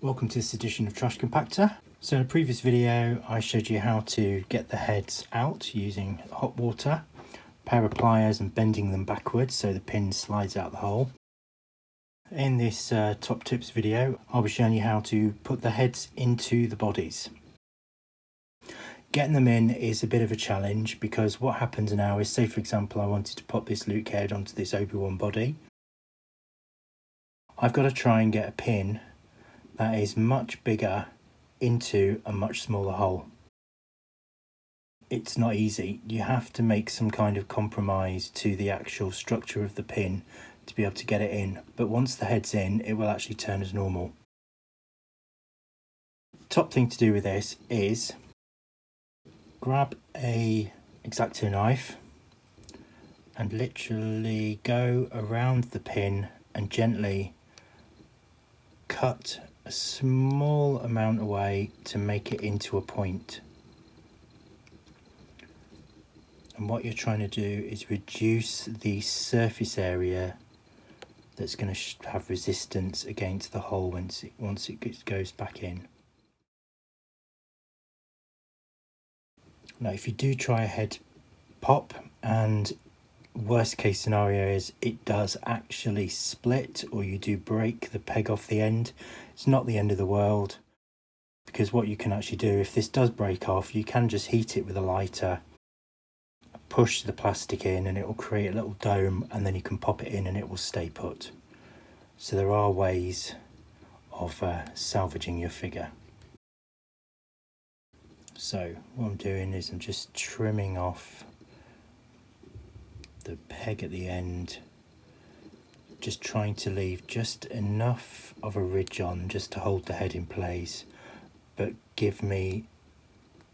Welcome to this edition of Trash Compactor. So in a previous video I showed you how to get the heads out using hot water, a pair of pliers and bending them backwards so the pin slides out the hole. In this top tips video I'll be showing you how to put the heads into the bodies. Getting them in is a bit of a challenge because what happens now is, say for example I wanted to pop this Luke head onto this Obi-Wan body. I've got to try and get a pin that is much bigger into a much smaller hole. It's not easy. You have to make some kind of compromise to the actual structure of the pin to be able to get it in, but once the head's in it will actually turn as normal. Top thing to do with this is grab a X-Acto knife and literally go around the pin and gently cut a small amount away to make it into a point. And what you're trying to do is reduce the surface area that's going to have resistance against the hole once it goes back in. Now if you do try a head pop, and worst case scenario is it does actually split or you do break the peg off the end, it's not the end of the world, because what you can actually do, if this does break off, you can just heat it with a lighter, push the plastic in and it will create a little dome, and then you can pop it in and it will stay put. So there are ways of salvaging your figure. So what I'm doing is I'm just trimming off the peg at the end, just trying to leave just enough of a ridge on just to hold the head in place, but give me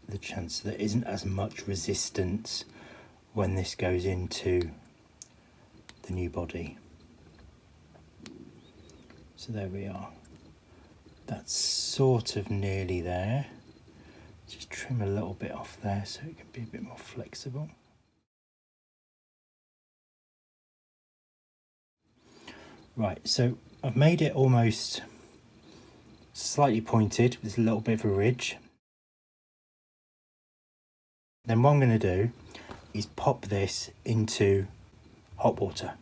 the chance that there isn't as much resistance when this goes into the new body. So there we are. That's sort of nearly there. Just trim a little bit off there so it can be a bit more flexible. Right, so I've made it almost slightly pointed with a little bit of a ridge. Then what I'm going to do is pop this into hot water.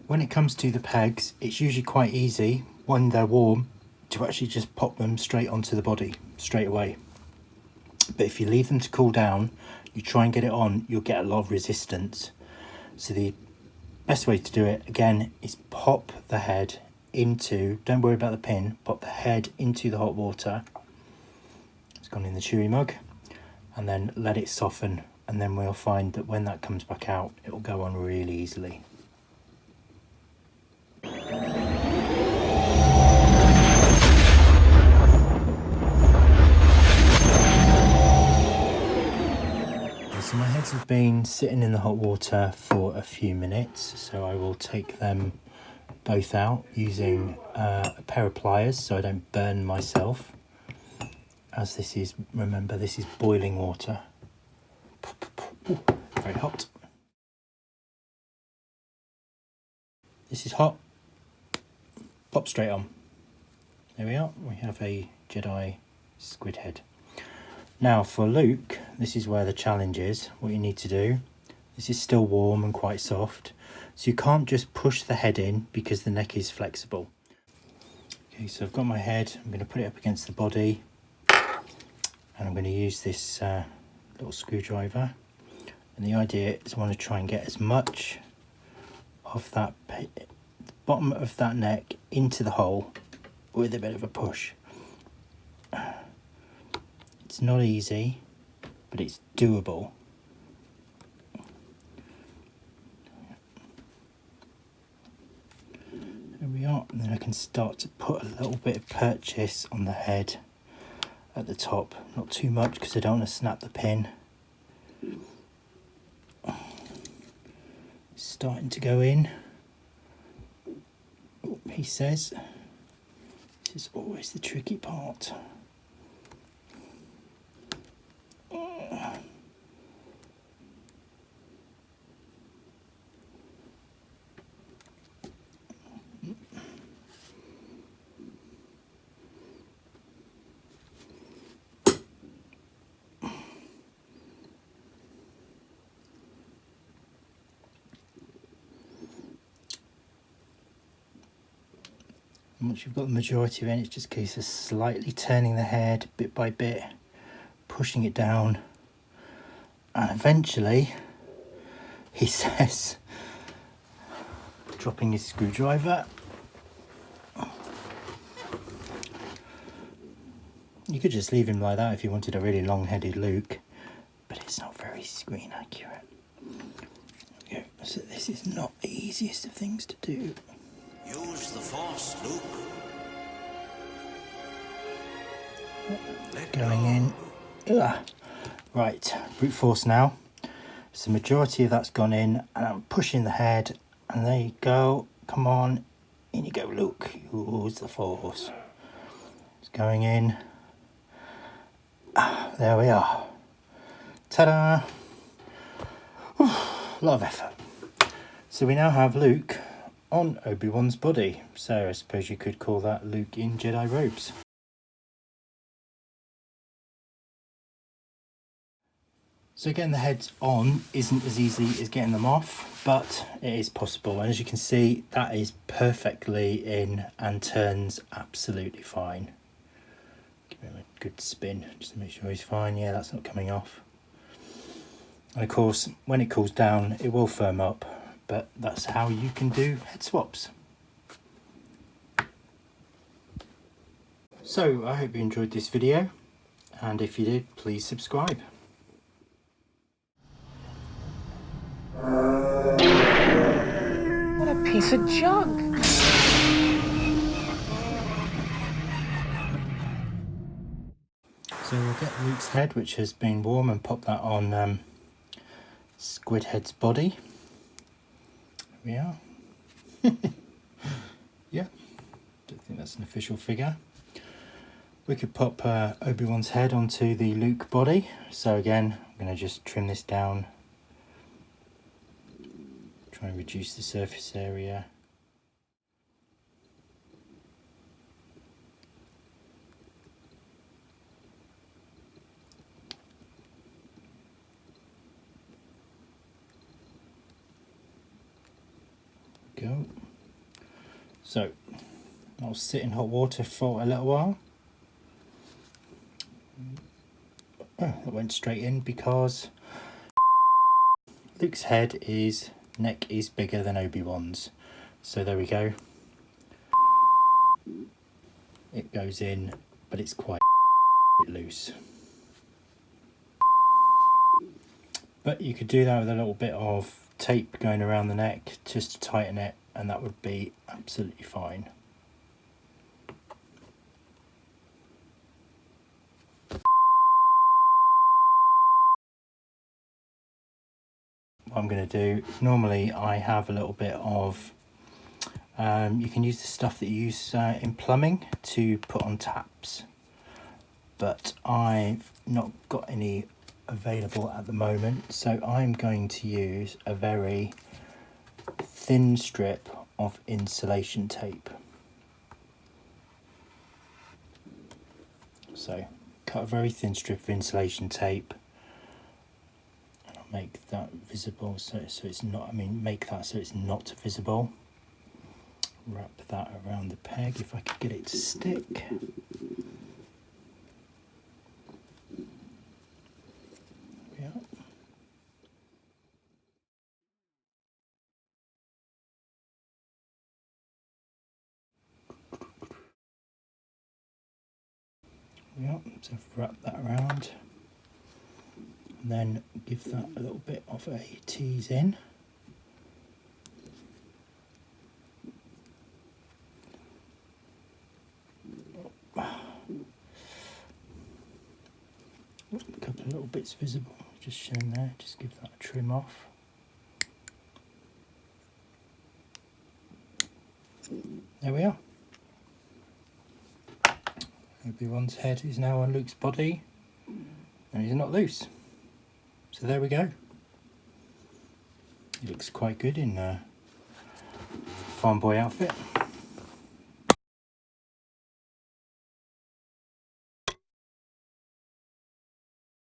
When it comes to the pegs, it's usually quite easy when they're warm to actually just pop them straight onto the body straight away. But if you leave them to cool down, you try and get it on, you'll get a lot of resistance. So the best way to do it again is pop the head into, don't worry about the pin, pop the head into the hot water. It's gone in the chewy mug, and then let it soften, and then we'll find that when that comes back out it will go on really easily. So my heads have been sitting in the hot water for a few minutes, so I will take them both out using a pair of pliers so I don't burn myself, as this is, remember, this is boiling water. Ooh, very hot. This is hot. Pop straight on. There we are, we have a Jedi squid head. Now for Luke, this is where the challenge is. What you need to do, this is still warm and quite soft, so you can't just push the head in because the neck is flexible. Okay, so I've got my head, I'm going to put it up against the body, and I'm going to use this little screwdriver, and the idea is I want to try and get as much of that bottom of that neck into the hole with a bit of a push. It's not easy, but it's doable. There we are, and then I can start to put a little bit of purchase on the head at the top. Not too much because I don't want to snap the pin. Starting to go in. Oh, he says, this is always the tricky part. And once you've got the majority of it, it's just a case of slightly turning the head bit by bit, pushing it down, and eventually, he says, dropping his screwdriver. You could just leave him like that if you wanted a really long-headed Luke, but it's not very screen accurate. There we go. So this is not the easiest of things to do. Use the Force, Luke. Going in. Ugh. Right, brute force now. So the majority of that's gone in, and I'm pushing the head, and there you go. Come on, in you go, Luke. Use the Force. It's going in. Ah, there we are. Ta-da! A lot of effort. So we now have Luke on Obi-Wan's body. So I suppose you could call that Luke in Jedi robes. So getting the heads on isn't as easy as getting them off, but it is possible. And as you can see, that is perfectly in and turns absolutely fine. Give him a good spin just to make sure he's fine. Yeah, that's not coming off. And of course, when it cools down, it will firm up, but that's how you can do head swaps. So I hope you enjoyed this video, and if you did, please subscribe. What a piece of junk! So we'll get Luke's head, which has been warm, and pop that on Squidhead's body. There we are. Yeah, don't think that's an official figure. We could pop Obi-Wan's head onto the Luke body. So again, I'm going to just trim this down. Try and reduce the surface area. Go. So I'll sit in hot water for a little while. Oh, that went straight in because Luke's neck is bigger than Obi-Wan's. So there we go. It goes in, but it's quite loose. But you could do that with a little bit of tape going around the neck just to tighten it, and that would be absolutely fine. What I'm going to do, normally I have a little bit of, you can use the stuff that you use in plumbing to put on taps, but I've not got any available at the moment, so I'm going to use a very thin strip of insulation tape. So cut a very thin strip of insulation tape, and I'll make that visible so it's not, make that so it's not visible. Wrap that around the peg if I could get it to stick. Yep, so wrap that around and then give that a little bit of a tease in. A couple of little bits visible, just shown there, just give that a trim off. There we are. Obi-Wan's head is now on Luke's body, and he's not loose. So there we go. He looks quite good in a farm boy outfit.